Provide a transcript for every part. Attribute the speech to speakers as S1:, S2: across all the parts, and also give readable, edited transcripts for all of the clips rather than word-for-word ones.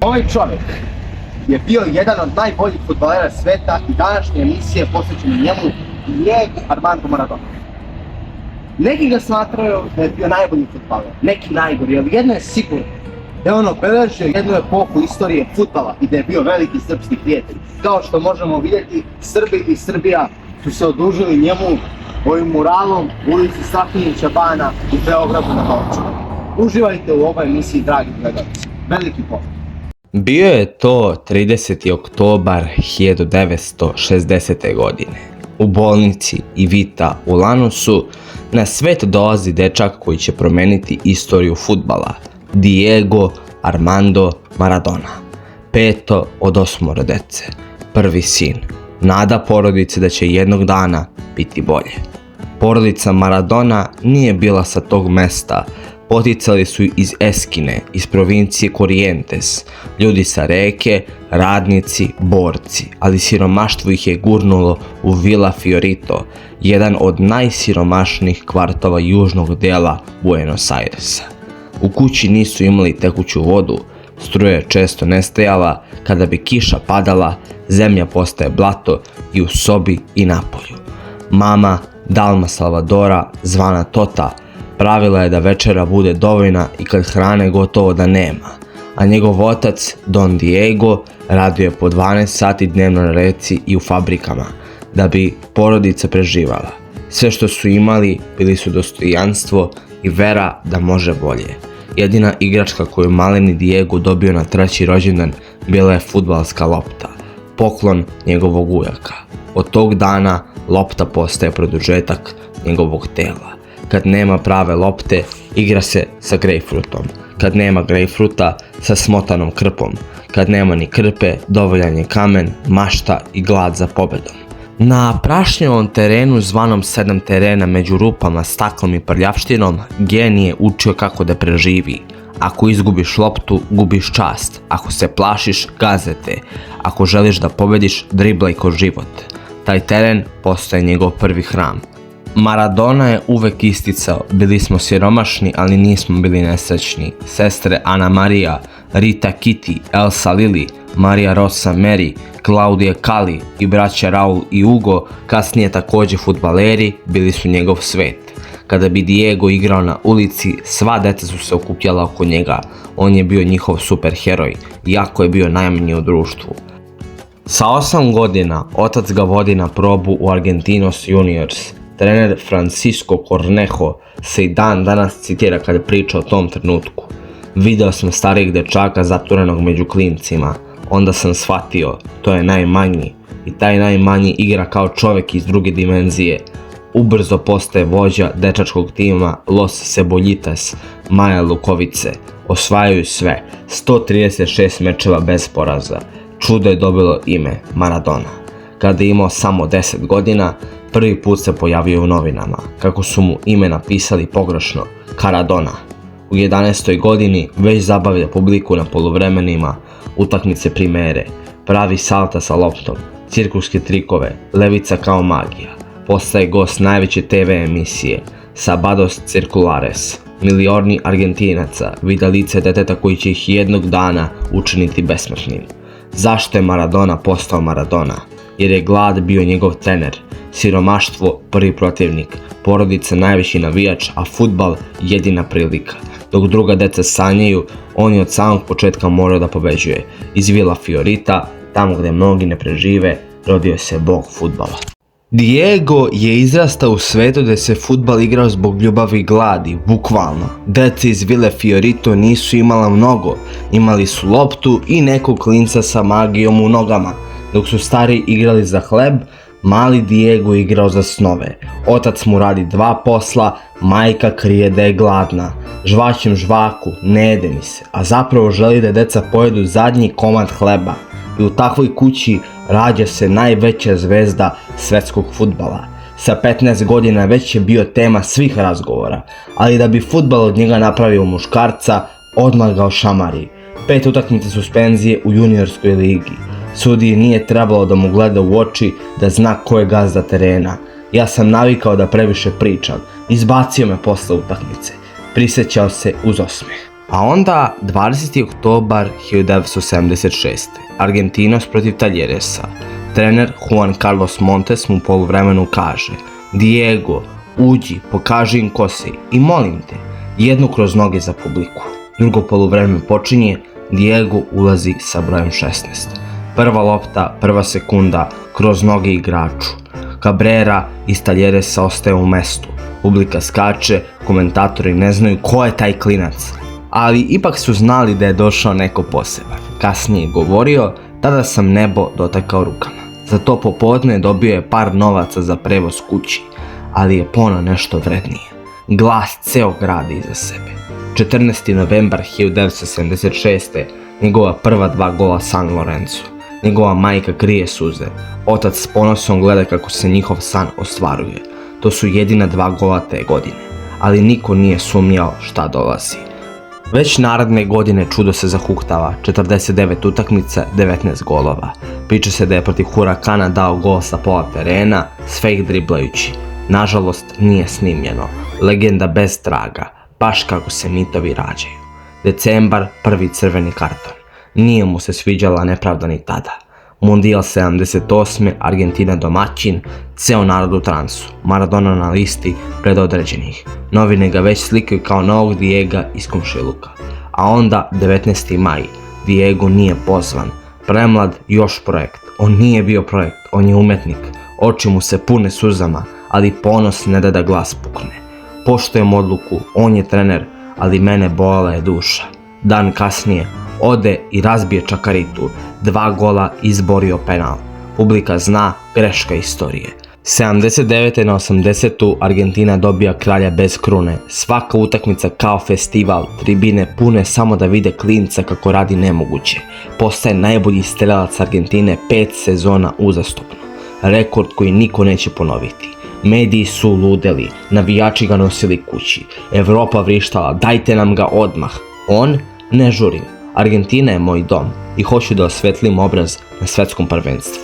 S1: Ovaj čovjek je bio jedan od najboljih fudbalera sveta i današnje emisije posvećene njemu je Armando Maradona. Neki ga smatraju da je bio najbolji fudbaler, neki najgori, ali jedno je sigurno, da je on obeležio jednu epohu istorije fudbala i da je bio veliki srpski prijatelj. Kao što možemo vidjeti, Srbi i Srbija su se odužili njemu ovim muralom u ulici Strahinjića Bana u Beogradu na Balčanu. Uživajte u ovoj emisiji, dragi gledalci. Veliki pozdrav!
S2: Bio je to 30. oktobar 1960. godine. U bolnici Ivita u Lanusu na svet dolazi dečak koji će promeniti istoriju fudbala, Diego Armando Maradona. 5. od 8 dece, prvi sin, nada porodice da će jednog dana biti bolje. Porodica Maradona nije bila sa tog mesta, poticali su iz Eskine, iz provincije Corrientes, ljudi sa reke, radnici, borci, ali siromaštvo ih je gurnulo u Villa Fiorito, jedan od najsiromašnijih kvartova južnog dela Buenos Airesa. U kući nisu imali tekuću vodu, struja je često nestajala, kada bi kiša padala, zemlja postaje blato i u sobi i napolju. Mama Dalma Salvadora, zvana Tota, pravila je da večera bude dovoljna i kad hrane gotovo da nema, a njegov otac, Don Diego, radio je po 12 sati dnevno na reci i u fabrikama, da bi porodica preživala. Sve što su imali bili su dostojanstvo i vera da može bolje. Jedina igračka koju maleni Diego dobio na 3. rođendan bila je fudbalska lopta, poklon njegovog ujaka. Od tog dana lopta postaje produžetak njegovog tela. Kad nema prave lopte, igra se sa grejpfrutom. Kad nema grejpfruta, sa smotanom krpom. Kad nema ni krpe, dovoljan je kamen, mašta i glad za pobedom. Na prašnjavom terenu zvanom 7 terena među rupama, staklom i prljavštinom, genij je učio kako da preživi. Ako izgubiš loptu, gubiš čast. Ako se plašiš, gaze te. Ako želiš da pobediš, driblaj ko život. Taj teren postaje njegov prvi hram. Maradona je uvek isticao, bili smo siromašni, ali nismo bili nesrećni. Sestre Ana Maria, Rita Kitty, Elsa Lili, Maria Rosa Mary, Claudia Kali i braća Raul i Ugo, kasnije također fudbaleri, bili su njegov svet. Kada bi Diego igrao na ulici, sva deca su se okupljala oko njega. On je bio njihov superheroj, iako je bio najmanji u društvu. Sa 8 godina, otac ga vodi na probu u Argentinos Juniors. Trener Francisco Cornejo se i dan danas citira kada priča o tom trenutku. Video sam starijeg dečaka zatvorenog među klincima. Onda sam shvatio, to je najmanji. I taj najmanji igra kao čovjek iz druge dimenzije. Ubrzo postaje vođa dečačkog tima Los Cebollitas, Maja Lukovice. Osvajaju sve, 136 mečeva bez poraza. Čudo je dobilo ime Maradona. Kada je imao samo 10 godina, prvi put se pojavio u novinama, kako su mu ime napisali pogrešno, Caradona. U 11. godini već zabavlja publiku na poluvremenima, utakmice primere, pravi salta sa loptom, cirkuske trikove, levica kao magija. Postaje gost najveće TV emisije, Sabados Circulares. Milioni Argentinaca vide lice deteta koji će ih jednog dana učiniti besmrtnim. Zašto je Maradona postao Maradona? Jer je glad bio njegov trener, siromaštvo prvi protivnik, porodica najveći navijač, a fudbal jedina prilika. Dok druga deca sanjaju, on je od samog početka morao da pobeđuje. Iz Villa Fiorita, tamo gdje mnogi ne prežive, rodio se bog fudbala. Diego je izrastao u svetu gdje se fudbal igrao zbog ljubavi i gladi, bukvalno. Deca iz Ville Fiorito nisu imala mnogo, imali su loptu i nekog klinca sa magijom u nogama. Dok su stari igrali za hleb, mali Diego igrao za snove. Otac mu radi 2 posla, majka krije da je gladna. Žvaćem žvaku, ne jede mi se, a zapravo želi da deca pojedu zadnji komad hleba. I u takvoj kući rađa se najveća zvezda svetskog fudbala. Sa 15 godina već je bio tema svih razgovora, ali da bi fudbal od njega napravio muškarca, odmah ga ošamari. 5 utakmica suspenzije u juniorskoj ligi. Sudiji nije trebalo da mu gleda u oči da zna ko je gazda terena. Ja sam navikao da previše pričam, izbacio me posle utakmice. Prisjećao se uz osmeh. A onda 20. oktobar 1976. Argentinos protiv Taljeresa. Trener Juan Carlos Montes mu u poluvremenu kaže: Diego, uđi, pokaži im ko si i molim te, jednu kroz noge za publiku. Drugo poluvreme počinje, Diego ulazi sa brojem 16. Prva lopta, prva sekunda, kroz noge igraču. Cabrera iz Taljeresa ostaje u mestu. Publika skače, komentatori ne znaju ko je taj klinac. Ali ipak su znali da je došao neko poseban. Kasnije je govorio: tada sam nebo dotakao rukama. Za to popodne dobio je par novaca za prevoz kući, ali je poneo nešto vrednije. Glas ceo grada iza sebe. 14. novembar 1976. Njegova prva 2 gola San Lorenzo. Njegova majka krije suze. Otac s ponosom gleda kako se njihov san ostvaruje. To su jedina 2 gola te godine, ali niko nije sumnjao šta dolazi. Već naredne godine čudo se zahuktava, 49 utakmica, 19 golova. Priča se da je protiv Hurakana dao gol sa pola terena, sve ih driblajući. Nažalost, nije snimljeno. Legenda bez traga, baš kako se mitovi rađaju. Decembar, prvi crveni karton. Nije mu se sviđala nepravda ni tada. Mundijal 78. Argentina domaćin, ceo narod u transu. Maradona na listi predodređenih. Novine ga već slikaju kao novog Diega iz komšiluka. A onda 19. maj. Diego nije pozvan. Premlad, još projekt. On nije bio projekt, on je umetnik. Oči mu se pune suzama, ali ponos ne da glas pukne. Poštujem odluku, on je trener, ali mene bolela je duša. Dan kasnije ode i razbije čakaritu, 2 gola izborio penal. Publika zna, greška istorije. 79. na 80. Argentina dobija kralja bez krune. Svaka utakmica kao festival, tribine pune samo da vide klinca kako radi nemoguće. Postaje najbolji strelac Argentine 5 sezona uzastopno. Rekord koji niko neće ponoviti. Mediji su ludeli, navijači ga nosili kući. Evropa vrištala: dajte nam ga odmah. On: ne žurim. Argentina je moj dom i hoću da osvetlim obraz na svetskom prvenstvu.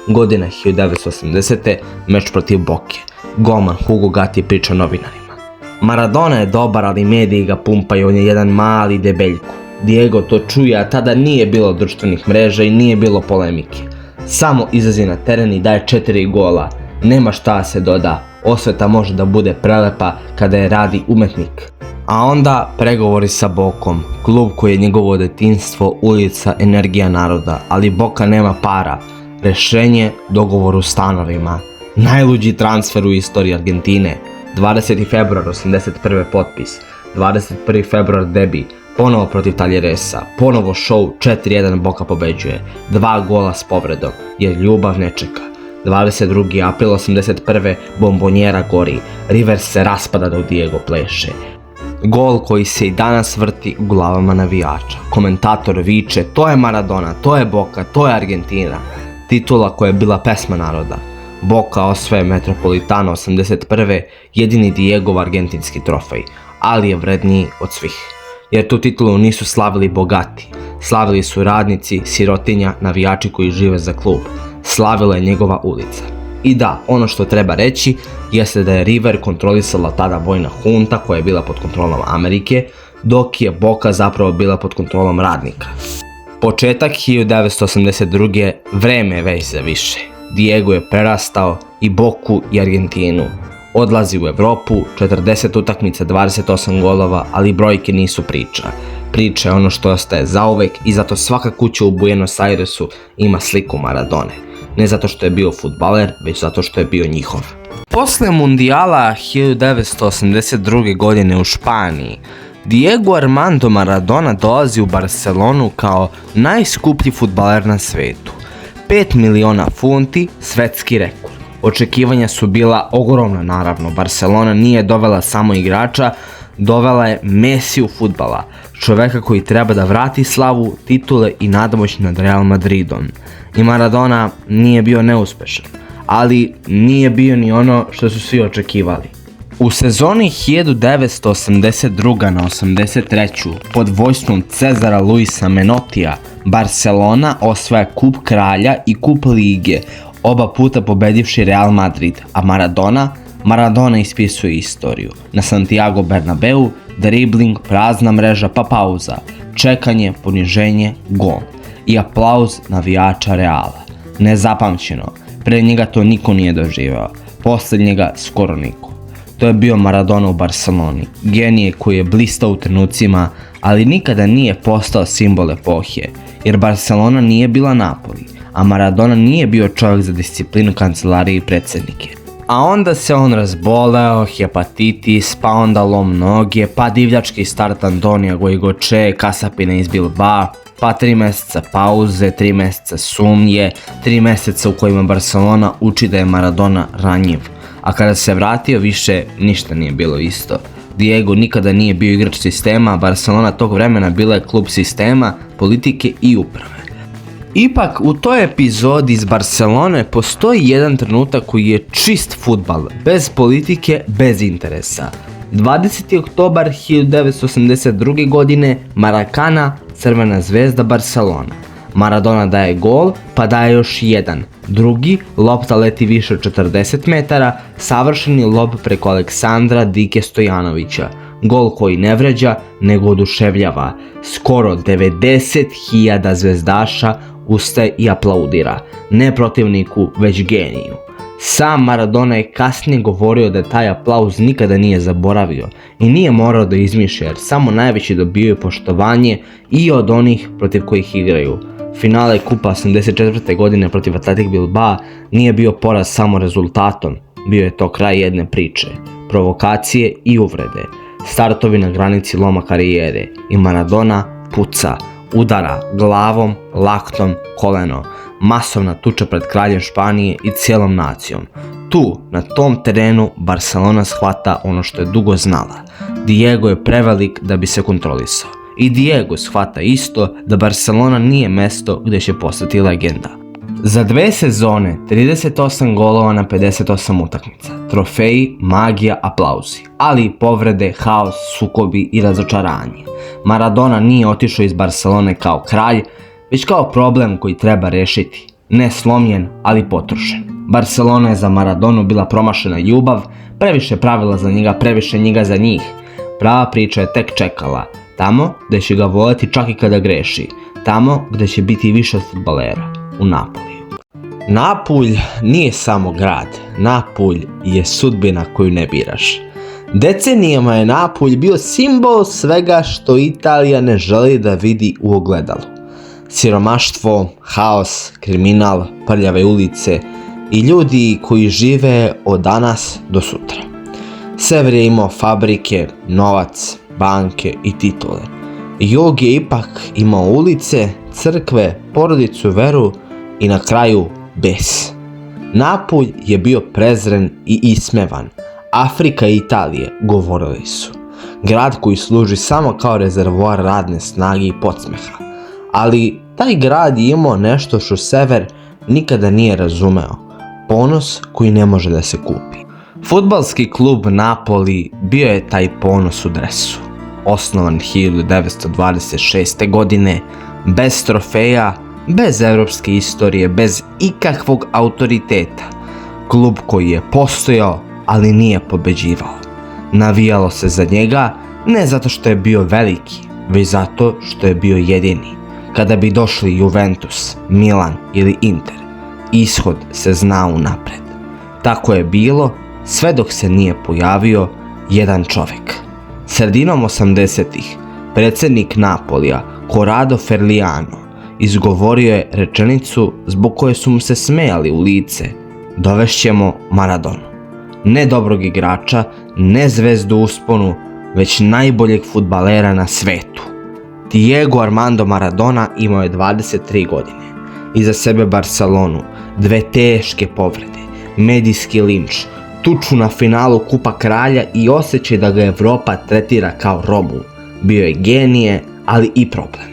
S2: Godina 1980. Meč protiv Boke. Golman Hugo Gatti priča novinarima: Maradona je dobar, ali mediji ga pumpaju, on je jedan mali debeljko. Diego to čuje, a tada nije bilo društvenih mreža i nije bilo polemike. Samo izlazi na teren i daje 4 gola. Nema šta se doda, osveta može da bude prelepa kada je radi umetnik. A onda pregovori sa Bokom, klub koji je njegovo detinjstvo, ulica, energija naroda, ali Boka nema para. Rešenje, dogovor u stanovima. Najluđi transfer u istoriji Argentine. 20. februar 81. potpis, 21. februar debi, ponovo protiv Taljeresa, ponovo show, 4-1 Boka pobeđuje, 2 gola s povredom, jer ljubav ne čeka. 22. april 81. bombonjera gori, River se raspada dok Diego pleše. Gol koji se i danas vrti u glavama navijača. Komentator viče: to je Maradona, to je Boka, to je Argentina. Titula koja je bila pesma naroda. Boka osvaja Metropolitano 81. jedini Diegov argentinski trofej, ali je vredniji od svih. Jer tu titulu nisu slavili bogati, slavili su radnici, sirotinja, navijači koji žive za klub. Slavila je njegova ulica. I da, ono što treba reći jeste da je River kontrolisala tada vojna hunta koja je bila pod kontrolom Amerike, dok je Boka zapravo bila pod kontrolom radnika. Početak 1982. vreme je već za više. Diego je prerastao i Boku i Argentinu. Odlazi u Evropu, 40 utakmica, 28 golova, ali brojke nisu priča. Priča je ono što ostaje zauvek i zato svaka kuća u Buenos Airesu ima sliku Maradone. Ne zato što je bio fudbaler, već zato što je bio njihov. Posle mundijala 1982. godine u Španiji, Diego Armando Maradona dolazi u Barcelonu kao najskuplji fudbaler na svetu. 5 miliona funti, svetski rekord. Očekivanja su bila ogromna naravno. Barcelona nije dovela samo igrača, dovela je Mesiju fudbala, čoveka koji treba da vrati slavu, titule i nadmoć nad Real Madridom. I Maradona nije bio neuspešan, ali nije bio ni ono što su svi očekivali. U sezoni 1982. na 83. pod vojstvom Cezara Luisa Menotija, Barcelona osvaja kup kralja i kup lige, oba puta pobedivši Real Madrid, a Maradona Maradona ispisuje istoriju. Na Santiago Bernabeu, dribling, prazna mreža pa pauza, čekanje, poniženje, gol i aplauz navijača Reala. Nezapamćeno, pre njega to niko nije doživeo, posle njega skoro niko. To je bio Maradona u Barceloni, genije koji je blistao u trenucima, ali nikada nije postao simbol epohe, jer Barcelona nije bila Napoli, a Maradona nije bio čovjek za disciplinu, kancelarije i predsjednike. A onda se on razboleo, hepatitis, pa onda lom noge, pa divljački start Antonija Goigoche, kasapina iz Bilbao, pa 3 mjeseca pauze, 3 mjeseca sumnje, 3 mjeseca u kojima Barcelona uči da je Maradona ranjiv. A kada se vratio više ništa nije bilo isto. Diego nikada nije bio igrač sistema, Barcelona tog vremena bila je klub sistema, politike i uprave. Ipak u toj epizodi iz Barcelone postoji jedan trenutak koji je čist fudbal, bez politike, bez interesa. 20. oktobar 1982. godine, Maracana, Crvena zvezda Barcelona. Maradona daje gol, pa daje još jedan. Drugi, lopta leti više od 40 metara, savršeni lob preko Aleksandra Dike Stojanovića. Gol koji ne vređa, nego oduševljava. Skoro 90.000 zvezdaša ustaje i aplaudira. Ne protivniku, već geniju. Sam Maradona je kasnije govorio da taj aplauz nikada nije zaboravio i nije morao da izmišlja, jer samo najveći dobijaju poštovanje i od onih protiv kojih igraju. Finale Kupa 84. godine protiv Athletic Bilbao nije bio poraz samo rezultatom, bio je to kraj jedne priče, provokacije i uvrede, startovi na granici loma karijere i Maradona puca, udara glavom, laktom, koleno, masovna tuča pred kraljem Španije i cijelom nacijom. Tu, na tom terenu, Barcelona shvata ono što je dugo znala. Diego je prevelik da bi se kontrolisao. I Diego shvata isto da Barcelona nije mesto gdje će postati legenda. Za 2 sezone, 38 golova na 58 utakmica, trofeji, magija, aplauzi, ali i povrede, haos, sukobi i razočaranje. Maradona nije otišao iz Barcelone kao kralj, već kao problem koji treba rešiti. Ne slomljen, ali potrošen. Barcelona je za Maradonu bila promašena ljubav, previše pravila za njega, previše njega za njih. Prava priča je tek čekala, tamo gdje će ga voljeti čak i kada greši, tamo gdje će biti više od fudbalera, u Napoliju. Napulj nije samo grad, Napulj je sudbina koju ne biraš. Decenijama je Napulj bio simbol svega što Italija ne želi da vidi u ogledalu. Siromaštvo, haos, kriminal, prljave ulice i ljudi koji žive od danas do sutra. Sever je imao fabrike, novac, banke i titule. Jug je ipak imao ulice, crkve, porodicu, veru i na kraju bes. Napulj je bio prezren i ismevan. Afrika i Italije govorili su. Grad koji služi samo kao rezervoar radne snage i podsmeha. Ali taj grad je imao nešto što sever nikada nije razumeo. Ponos koji ne može da se kupi. Fudbalski klub Napoli bio je taj ponos u dresu. Osnovan 1926. godine, bez trofeja, bez evropske istorije, bez ikakvog autoriteta. Klub koji je postojao, ali nije pobeđivao. Navijalo se za njega ne zato što je bio veliki, već zato što je bio jedini. Kada bi došli Juventus, Milan ili Inter, ishod se zna unapred. Tako je bilo sve dok se nije pojavio jedan čovjek. Sredinom 80-ih predsjednik Napolija, Corrado Ferliano, izgovorio je rečenicu zbog koje su mu se smejali u lice: dovešćemo Maradonu. Ne dobrog igrača, ne zvezdu u usponu, već najboljeg fudbalera na svetu. Diego Armando Maradona imao je 23 godine. Iza sebe Barcelonu, 2 teške povrede, medijski linč, tuču na finalu Kupa kralja i osjećaj da ga Evropa tretira kao robu. Bio je genije, ali i problem.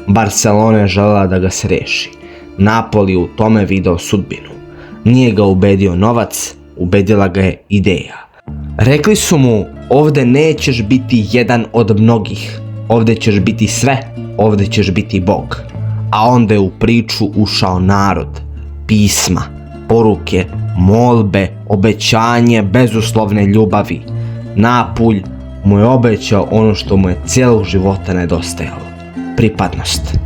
S2: Barcelona je željela da ga se reši. Napoli u tome video sudbinu. Nije ga ubedio novac, ubedila ga je ideja. Rekli su mu: ovdje nećeš biti jedan od mnogih, ovdje ćeš biti sve, ovdje ćeš biti Bog. A onda je u priču ušao narod, pisma, poruke, molbe, obećanje bezuslovne ljubavi. Napulj mu je obećao ono što mu je cijelog života nedostajalo, pripadnost.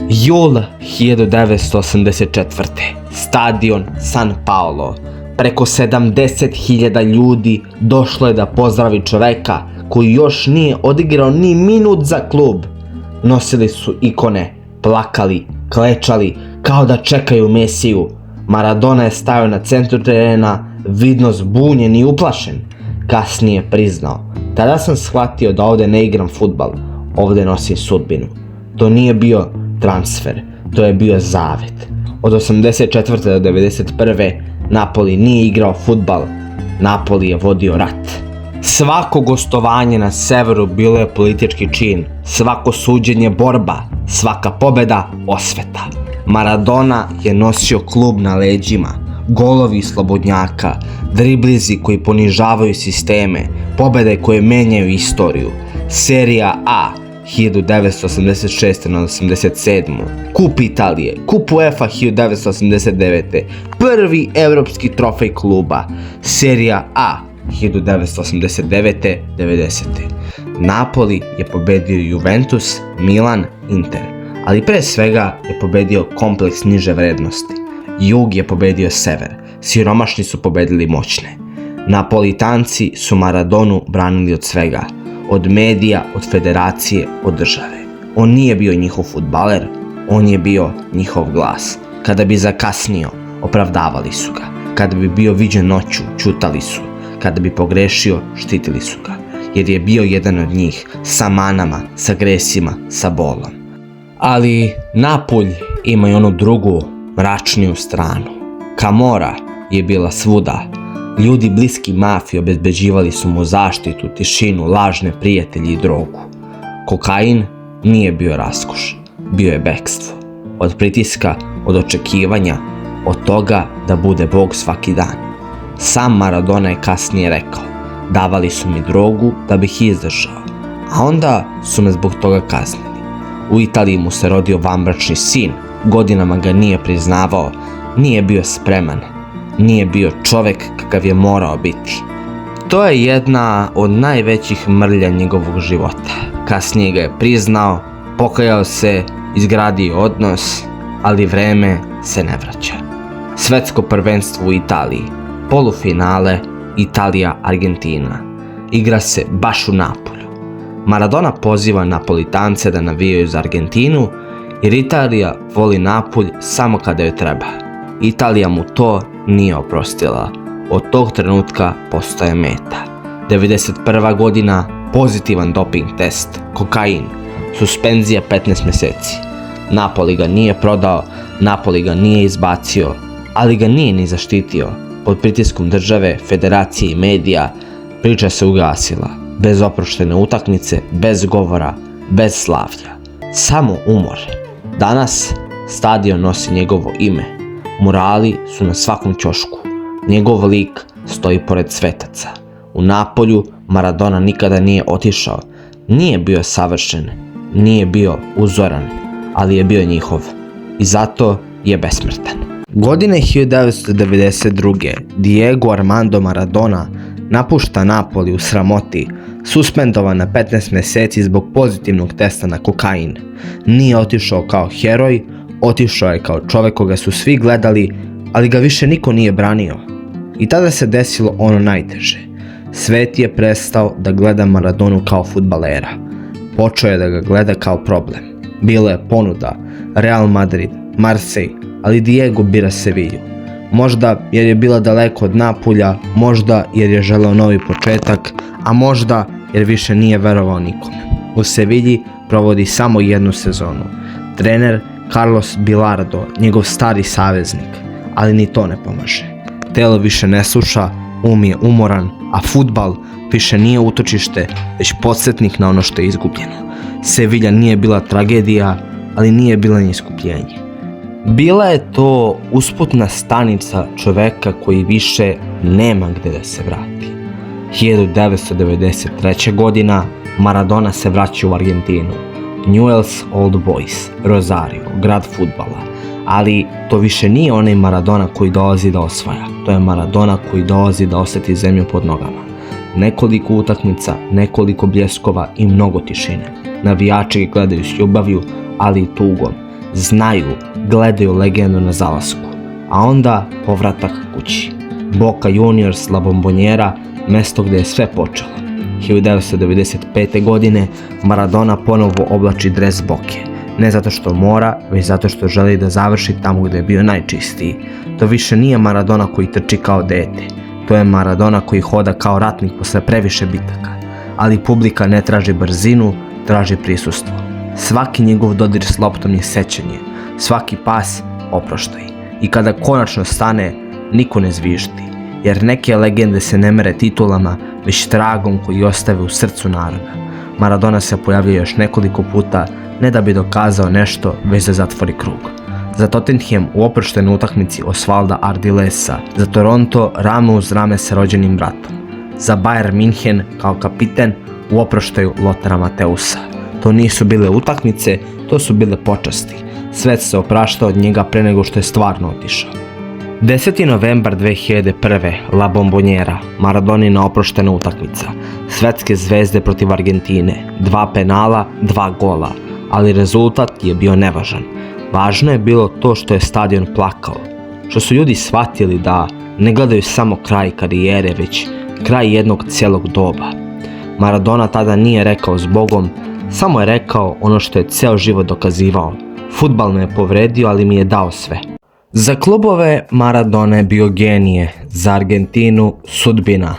S2: Jul 1984. Stadion San Paolo. Preko 70.000 ljudi došlo je da pozdravi čoveka koji još nije odigrao ni minut za klub. Nosili su ikone, plakali, klečali kao da čekaju Mesiju. Maradona je stajao na centru terena, vidno zbunjen i uplašen. Kasnije priznao: tada sam shvatio da ovdje ne igram fudbal, ovdje nosim sudbinu. To nije bio transfer, to je bio zavet. Od 84. do 91. Napoli nije igrao fudbal, Napoli je vodio rat. Svako gostovanje na severu bilo je politički čin, svako suđenje borba, svaka pobjeda osveta. Maradona je nosio klub na leđima, golovi slobodnjaka, driblizi koji ponižavaju sisteme, pobjede koje menjaju istoriju. Serija A 1986. na 87. Kup Italije, Kup UEFA 1989. Prvi evropski trofej kluba. Serija A 1989. 90. Napoli je pobedio Juventus, Milan, Inter, ali pre svega je pobedio kompleks niže vrednosti. Jug je pobedio sever, siromašni su pobedili moćne. Napolitanci su Maradonu branili od svega, od medija, od federacije, od države. On nije bio njihov fudbaler, on je bio njihov glas. Kada bi zakasnio, opravdavali su ga. Kada bi bio viđen noću, ćutali su. Kada bi pogrešio, štitili su ga. Jer je bio jedan od njih, sa manama, sa gresima, sa bolom. Ali Napulj ima i onu drugu, mračniju stranu. Camorra je bila svuda. Ljudi bliski mafiji obezbeđivali su mu zaštitu, tišinu, lažne prijatelji i drogu. Kokain nije bio raskoš, bio je bekstvo. Od pritiska, od očekivanja, od toga da bude Bog svaki dan. Sam Maradona je kasnije rekao: davali su mi drogu da bih izdržao, a onda su me zbog toga kaznili. U Italiji mu se rodio vanbračni sin, godinama ga nije priznavao, nije bio spreman, nije bio čovjek kakav je morao biti. To je jedna od najvećih mrlja njegovog života. Kasnije ga je priznao, pokajao se, izgradio odnos, ali vreme se ne vraća. Svetsko prvenstvo u Italiji, polufinale Italija-Argentina. Igra se baš u Napolju. Maradona poziva Napolitance da navijaju za Argentinu, jer Italija voli Napulj samo kada joj treba. Italija mu to nije oprostila. Od tog trenutka postaje meta. 91. godina, pozitivan doping test, kokain, suspenzija 15 mjeseci. Napoli ga nije prodao, Napoli ga nije izbacio, ali ga nije ni zaštitio. Pod pritiskom države, federacije i medija, priča se ugasila. Bez oproštene utakmice, bez govora, bez slavlja. Samo umor. Danas stadion nosi njegovo ime. Murali su na svakom ćošku. Njegov lik stoji pored svetaca. U Napolju Maradona nikada nije otišao. Nije bio savršen, nije bio uzoran, ali je bio njihov. I zato je besmrtan. Godine 1992. Diego Armando Maradona napušta Napoli u sramoti, suspendovan na 15 mjeseci zbog pozitivnog testa na kokain. Nije otišao kao heroj, otišao je kao čovjek koga su svi gledali, ali ga više niko nije branio. I tada se desilo ono najteže. Svet je prestao da gleda Maradonu kao fudbalera. Počeo je da ga gleda kao problem. Bila je ponuda, Real Madrid, Marseille, ali Diego bira Sevilju. Možda jer je bila daleko od Napulja, možda jer je želeo novi početak, a možda jer više nije verovao nikome. U Sevilji provodi samo jednu sezonu. Trener Carlos Bilardo, njegov stari saveznik, ali ni to ne pomaže. Telo više ne sluša, je umoran, a fudbal više nije utočište, već podsjetnik na ono što je izgubljeno. Sevilja nije bila tragedija, ali nije bila ni iskupljenje. Bila je to usputna stanica čoveka koji više nema gdje da se vrati. 1993. godina Maradona se vraća u Argentinu. Newell's Old Boys, Rosario, grad fudbala. Ali to više nije onaj Maradona koji dolazi da osvaja. To je Maradona koji dolazi da osjeti zemlju pod nogama. Nekoliko utakmica, nekoliko bljeskova i mnogo tišine. Navijači ga gledaju s ljubavlju, ali i tugom. Znaju, gledaju legendu na zalasku. A onda povratak kući. Boca Juniors, La Bombonjera, mesto gdje je sve počelo. 1995. godine Maradona ponovo oblači dres Boke. Ne zato što mora, već zato što želi da završi tamo gdje je bio najčistiji. To više nije Maradona koji trči kao dete. To je Maradona koji hoda kao ratnik posle previše bitaka. Ali publika ne traži brzinu, traži prisustvo. Svaki njegov dodir s loptom je sećanje. Svaki pas oproštaj. I kada konačno stane, niko ne zviždi. Jer neke legende se ne mere titulama, već tragom koji ostave u srcu naroda. Maradona se pojavljuje još nekoliko puta, ne da bi dokazao nešto, već da zatvori krug. Za Tottenham u oproštajnoj utakmici Osvalda Ardilesa, za Toronto rame uz rame sa rođenim bratom, za Bayern München kao kapiten u oproštaju Lotara Mateusa. To nisu bile utakmice, to su bile počasti. Svet se opraštao od njega pre nego što je stvarno otišao. 10. novembar 2001. La Bombonjera, Maradonina oproštena utakmica. Svetske zvezde protiv Argentine, 2 penala, 2 gola, ali rezultat je bio nevažan. Važno je bilo to što je stadion plakao, što su ljudi shvatili da ne gledaju samo kraj karijere, već kraj jednog cijelog doba. Maradona tada nije rekao zbogom, samo je rekao ono što je ceo život dokazivao. Fudbal me je povredio, ali mi je dao sve. Za klubove Maradona je bio genije, za Argentinu sudbina.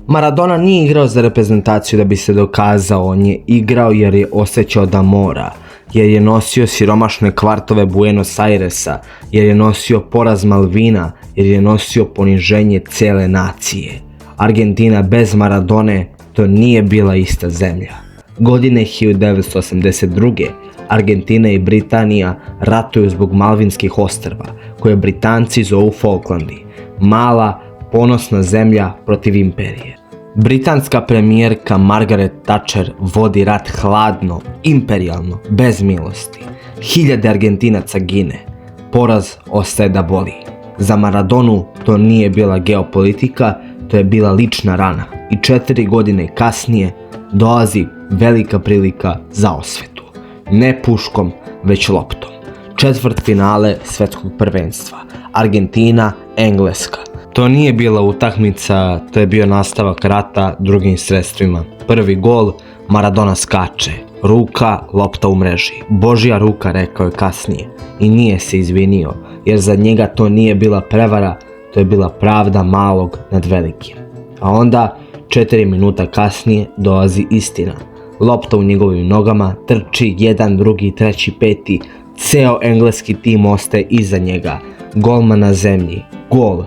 S2: Maradona nije igrao za reprezentaciju da bi se dokazao, on je igrao jer je osjećao da mora, jer je nosio siromašne kvartove Buenos Airesa, jer je nosio poraz Malvina, jer je nosio poniženje cijele nacije. Argentina bez Maradone to nije bila ista zemlja. Godine 1982. Argentina i Britanija ratuju zbog Malvinskih ostrva, koje Britanci zovu Falklandi. Mala, ponosna zemlja protiv imperije. Britanska premijerka Margaret Thatcher vodi rat hladno, imperijalno, bez milosti. Hiljade Argentinaca gine. Poraz ostaje da boli. Za Maradonu to nije bila geopolitika, to je bila lična rana. I 4 godine kasnije dolazi velika prilika za osvetu. Ne puškom, već loptom. Četvrtfinale svetskog prvenstva. Argentina, Engleska. To nije bila utakmica, to je bio nastavak rata drugim sredstvima. Prvi gol, Maradona skače. Ruka, lopta u mreži. Božja ruka, rekao je kasnije. I nije se izvinio, jer za njega to nije bila prevara, to je bila pravda malog nad velikim. A onda, 4 minuta kasnije, dolazi istina. Lopta u njegovim nogama, trči 1, 2, 3, 5. Ceo engleski tim ostaje iza njega. Golman na zemlji. Gol.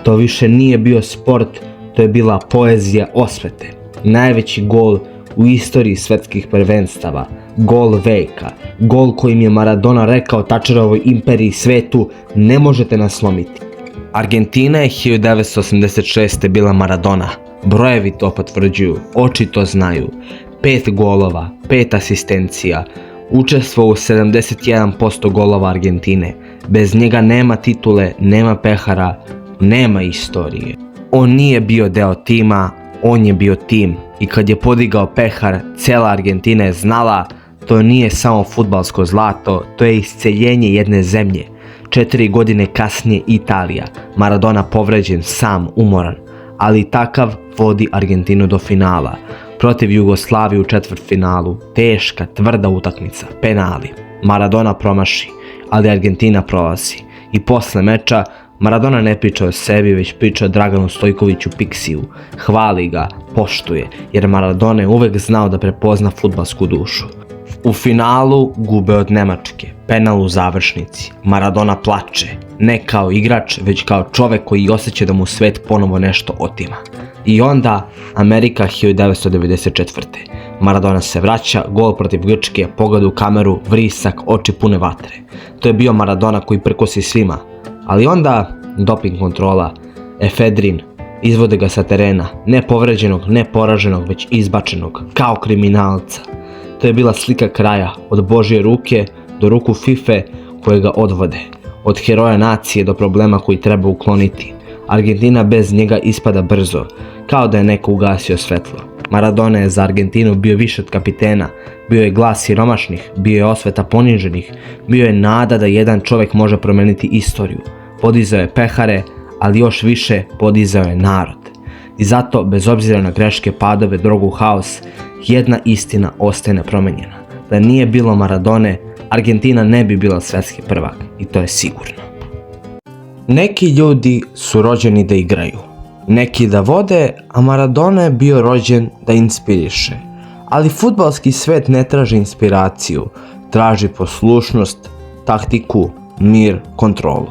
S2: To više nije bio sport, to je bila poezija osvete. Najveći gol u istoriji svetskih prvenstava. Gol veka. Gol kojim je Maradona rekao Thatcherovoj imperiji svetu, ne možete nas slomiti. Argentina je 1986. bila Maradona. Brojevi to potvrđuju, oči to znaju. 5 golova, 5 asistencija. Učestvovao u 71% golova Argentine. Bez njega nema titule, nema pehara, nema istorije. On nije bio deo tima, on je bio tim. I kad je podigao pehar, cijela Argentina je znala, to nije samo fudbalsko zlato, to je isceljenje jedne zemlje. 4 godine kasnije Italija, Maradona povređen, sam, umoran. Ali takav vodi Argentinu do finala. Protiv Jugoslavije u četvrtfinalu, teška, tvrda utakmica, penali. Maradona promaši, ali Argentina prolazi. I posle meča Maradona ne priča o sebi, već priča o Draganu Stojkoviću Piksiju. Hvali ga, poštuje, jer Maradona je uvek znao da prepozna fudbalsku dušu. U finalu gube od Nemačke, penal u završnici. Maradona plače, ne kao igrač, već kao čovek koji osjeća da mu svet ponovo nešto otima. I onda Amerika 1994. Maradona se vraća, gol protiv Grčke, pogled u kameru, vrisak, oči pune vatre. To je bio Maradona koji prkosi svima. Ali onda doping kontrola, efedrin, izvode ga sa terena, ne povređenog, ne poraženog, već izbačenog, kao kriminalca. To je bila slika kraja, od Božje ruke do ruku FIFA koje ga odvode. Od heroja nacije do problema koji treba ukloniti. Argentina bez njega ispada brzo, kao da je neko ugasio svetlo. Maradona je za Argentinu bio više od kapitena, bio je glas siromašnih, bio je osveta poniženih, bio je nada da jedan čovjek može promijeniti istoriju. Podizao je pehare, ali još više podizao je narod. I zato, bez obzira na greške, padove, drogu, haos, jedna istina ostaje nepromenjena. Da nije bilo Maradone, Argentina ne bi bila svjetski prvak, i to je sigurno. Neki ljudi su rođeni da igraju, neki da vode, a Maradona je bio rođen da inspiriše. Ali fudbalski svet ne traži inspiraciju, traži poslušnost, taktiku, mir, kontrolu.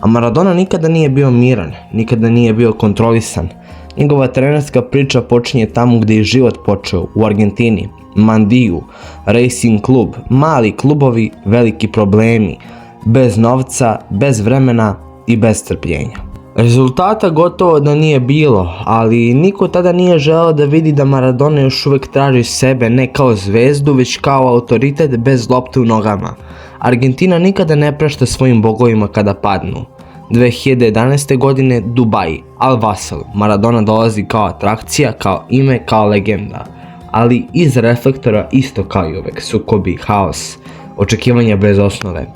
S2: A Maradona nikada nije bio miran, nikada nije bio kontrolisan. Njegova trenerska priča počinje tamo gdje je život počeo, u Argentini, Mandiju, Racing klub, mali klubovi, veliki problemi, bez novca, bez vremena i bez strpljenja. Rezultata gotovo da nije bilo, ali niko tada nije želeo da vidi da Maradona još uvijek traži sebe ne kao zvezdu, već kao autoritet bez lopte u nogama. Argentina nikada ne prašta svojim bogovima kada padnu. 2011. godine Dubai, Al Wasl, Maradona dolazi kao atrakcija, kao ime, kao legenda. Ali iz reflektora isto kao i uvek, sukobi, haos, očekivanja bez osnove.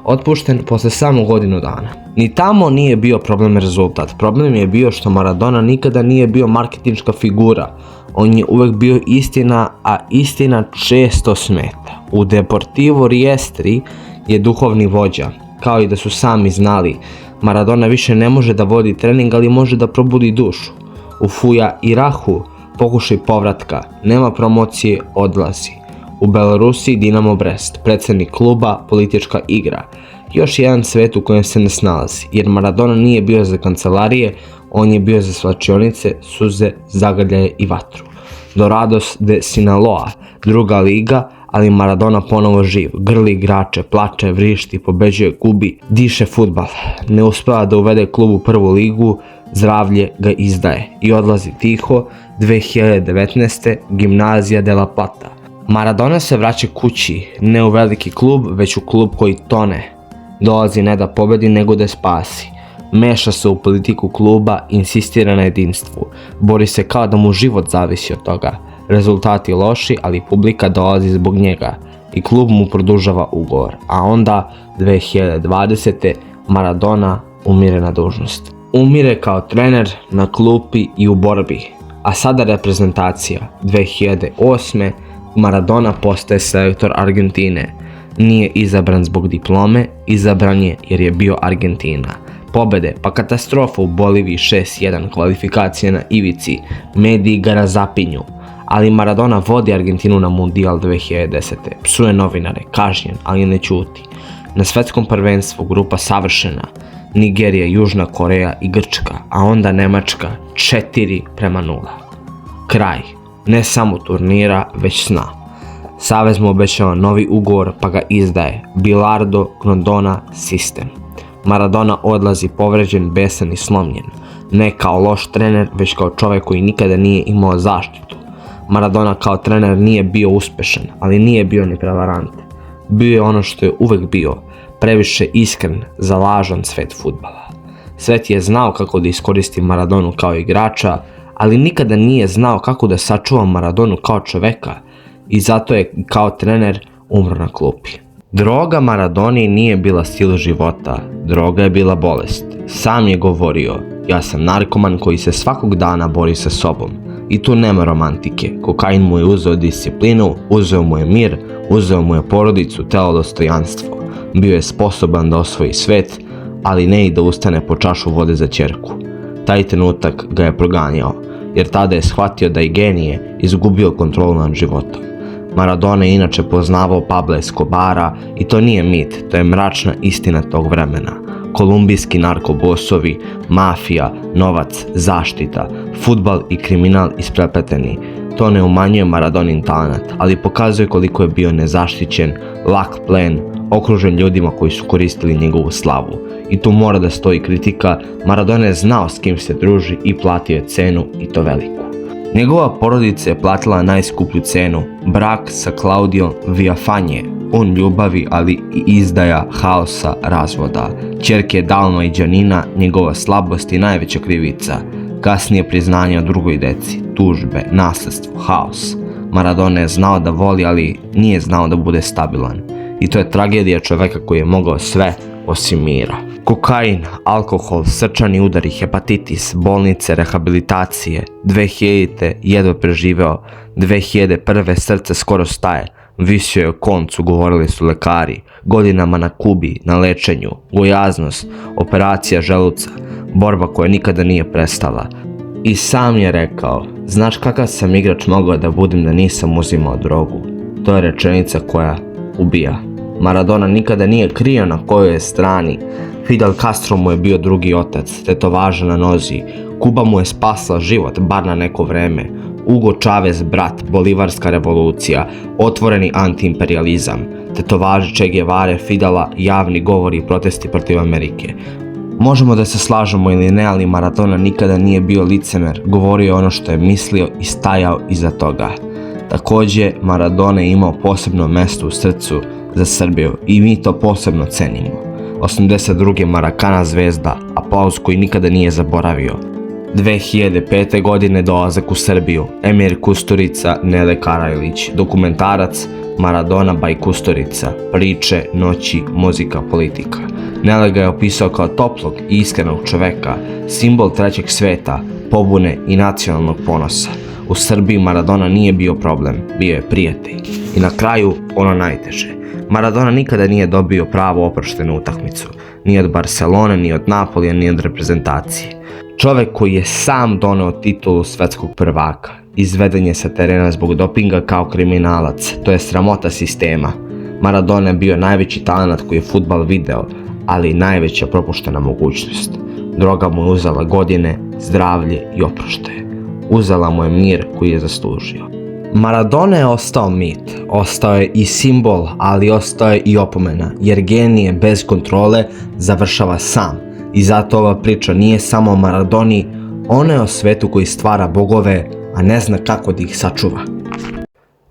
S2: Otpušten posle samo godinu dana. Ni tamo nije bio problem rezultat, problem je bio što Maradona nikada nije bio marketinška figura. On je uvek bio istina, a istina često smeta. U Deportivo Riestri je duhovni vođa, kao i da su sami znali. Maradona više ne može da vodi trening, ali može da probudi dušu. U Fuja i Rahu pokušaj povratka, nema promocije, odlazi. U Belorusiji Dinamo Brest, predsjednik kluba, politička igra. Još jedan svet u kojem se ne snalazi, jer Maradona nije bio za kancelarije, on je bio za svlačionice, suze, zagrljaje i vatru. Dorados de Sinaloa, druga liga, ali Maradona ponovo živ, grli igrače, plače, vrišti, pobeđuje, gubi, diše fudbal. Ne uspeva da uvede klub u prvu ligu, zdravlje ga izdaje i odlazi tiho. 2019. Gimnazija de la Plata. Maradona se vraća kući, ne u veliki klub, već u klub koji tone. Dolazi ne da pobedi, nego da spasi. Meša se u politiku kluba, insistira na jedinstvu. Bori se kao da mu život zavisi od toga. Rezultati loši, ali publika dolazi zbog njega i klub mu produžava ugovor. A onda, 2020. Maradona umire na dužnost. Umire kao trener, na klupi i u borbi. A sada reprezentacija. 2008. Maradona postaje selektor Argentine. Nije izabran zbog diplome, izabran je jer je bio Argentina. Pobede pa katastrofa u Boliviji 6-1, kvalifikacije na ivici, mediji ga razapinju. Ali Maradona vodi Argentinu na Mundijal 2010. Psuje novinare, kažnjen, ali ne ćuti. Na svjetskom prvenstvu grupa savršena. Nigerija, Južna Koreja i Grčka, a onda Nemačka 4:0. Kraj, ne samo turnira, već sna. Savez mu obećava novi ugovor pa ga izdaje. Bilardo, Grondona, sistem. Maradona odlazi povređen, besan i slomljen. Ne kao loš trener, već kao čovjek koji nikada nije imao zaštitu. Maradona kao trener nije bio uspešan, ali nije bio ni prevarant. Bio je ono što je uvek bio, previše iskren za lažan svet fudbala. Svet je znao kako da iskoristi Maradonu kao igrača, ali nikada nije znao kako da sačuva Maradonu kao čoveka i zato je kao trener umro na klupi. Droga Maradoni nije bila stil života, droga je bila bolest. Sam je govorio, ja sam narkoman koji se svakog dana bori sa sobom. I tu nema romantike, kokain mu je uzeo disciplinu, uzeo mu je mir, uzeo mu je porodicu, telo, dostojanstvo. Bio je sposoban da osvoji svet, ali ne i da ustane po čašu vode za ćerku. Taj trenutak ga je proganjao, jer tada je shvatio da je genije izgubio kontrolu nad životom. Maradona je inače poznavao Pabla Escobara i to nije mit, to je mračna istina tog vremena. Kolumbijski narkobosovi, mafija, novac, zaštita, fudbal i kriminal isprepleteni. To ne umanjuje Maradonin talent, ali pokazuje koliko je bio nezaštićen, lak plen, okružen ljudima koji su koristili njegovu slavu. I tu mora da stoji kritika, Maradona je znao s kim se druži i platio je cenu, i to veliku. Njegova porodica je platila najskuplju cenu, brak sa Claudiom Villafañe, on ljubavi, ali i izdaja, haosa, razvoda. Ćerke Dalma i Đanina, njegova slabost i najveća krivica. Kasnije priznanje o drugoj deci, tužbe, nasledstvo, haos. Maradona je znao da voli, ali nije znao da bude stabilan. I to je tragedija čoveka koji je mogao sve osim mira. Kokain, alkohol, srčani udari, hepatitis, bolnice, rehabilitacije. 2000. jedva preživeo, 2001. srce skoro staje. Visio je o koncu, govorili su lekari. Godinama na Kubi, na lečenju, gojaznost, operacija želuca, borba koja nikada nije prestala. I sam je rekao, znaš kakav sam igrač mogao da budem da nisam uzimao drogu. To je rečenica koja ubija. Maradona nikada nije krio na kojoj je strani. Fidel Castro mu je bio drugi otac, tetovaža na nozi. Kuba mu je spasla život, bar na neko vreme. Hugo Chavez brat, bolivarska revolucija, otvoreni antiimperializam, tetovaže Che Guevare, Fidela, javni govori i protesti protiv Amerike. Možemo da se slažemo ili ne, ali Maradona nikada nije bio licemer, govorio ono što je mislio i stajao iza toga. Također, Maradona je imao posebno mesto u srcu za Srbiju i mi to posebno cenimo. 82. Marakana zvezda, aplauz koji nikada nije zaboravio. 2005. godine dolazak u Srbiju, Emir Kusturica, Nele Karajlić, dokumentarac Maradona by Kusturica, priče, noći, muzika, politika. Nele ga je opisao kao toplog i iskrenog čoveka, simbol trećeg sveta, pobune i nacionalnog ponosa. U Srbiji Maradona nije bio problem, bio je prijatelj. I na kraju ono najteže. Maradona nikada nije dobio pravo oproštenu utakmicu, ni od Barcelone, ni od Napolija, ni od reprezentacije. Čovek koji je sam doneo titulu svetskog prvaka, izveden je sa terena zbog dopinga kao kriminalac, to je sramota sistema. Maradona je bio najveći talent koji je fudbal video, ali i najveća propuštena mogućnost. Droga mu je uzela godine, zdravlje i oproštaje. Uzela mu je mir koji je zaslužio. Maradona je ostao mit, ostao je i simbol, ali ostao je i opomena, jer genije bez kontrole završava sam. I zato ova priča nije samo o Maradoni, ona je o svetu koji stvara bogove, a ne zna kako da ih sačuva.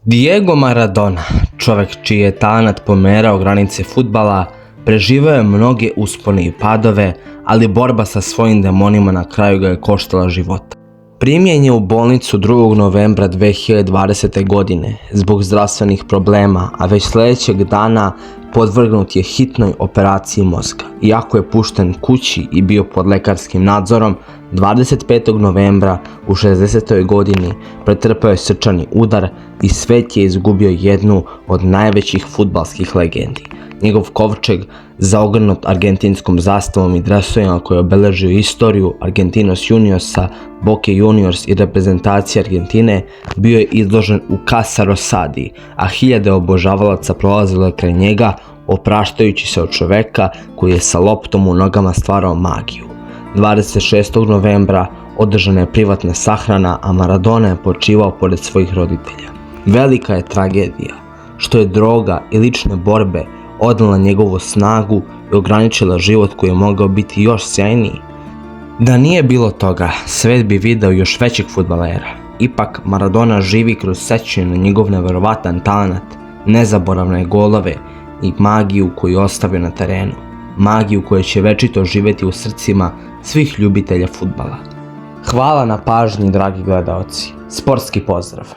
S2: Diego Maradona, čovjek čiji je talent pomerao granice fudbala, preživio je mnoge uspone i padove, ali borba sa svojim demonima na kraju ga je koštala života. Primljen je u bolnicu 2. novembra 2020. godine zbog zdravstvenih problema, a već sljedećeg dana podvrgnut je hitnoj operaciji mozga. Iako je pušten kući i bio pod lekarskim nadzorom, 25. novembra u 60. godini pretrpeo je srčani udar i svet je izgubio jednu od najvećih fudbalskih legendi. Njegov kovčeg, zaogrnut argentinskom zastavom i dresovima koji je obeležio istoriju Argentinos Juniosa, Boca Juniors i reprezentacije Argentine, bio je izložen u Casa Rosadi, a hiljade obožavalaca prolazilo je kraj njega, opraštajući se od čoveka koji je sa loptom u nogama stvarao magiju. 26. novembra održana je privatna sahrana, a Maradona je počivao pored svojih roditelja. Velika je tragedija što je droga i lične borbe odnela njegovu snagu i ograničila život koji je mogao biti još sjajniji. Da nije bilo toga, svet bi video još većeg fudbalera. Ipak Maradona živi kroz sećanje na njegov neverovatan talent, nezaboravne golove i magiju koju je ostavio na terenu. Magiju koja će večito živjeti u srcima svih ljubitelja fudbala. Hvala na pažnji, dragi gledaoci. Sportski pozdrav!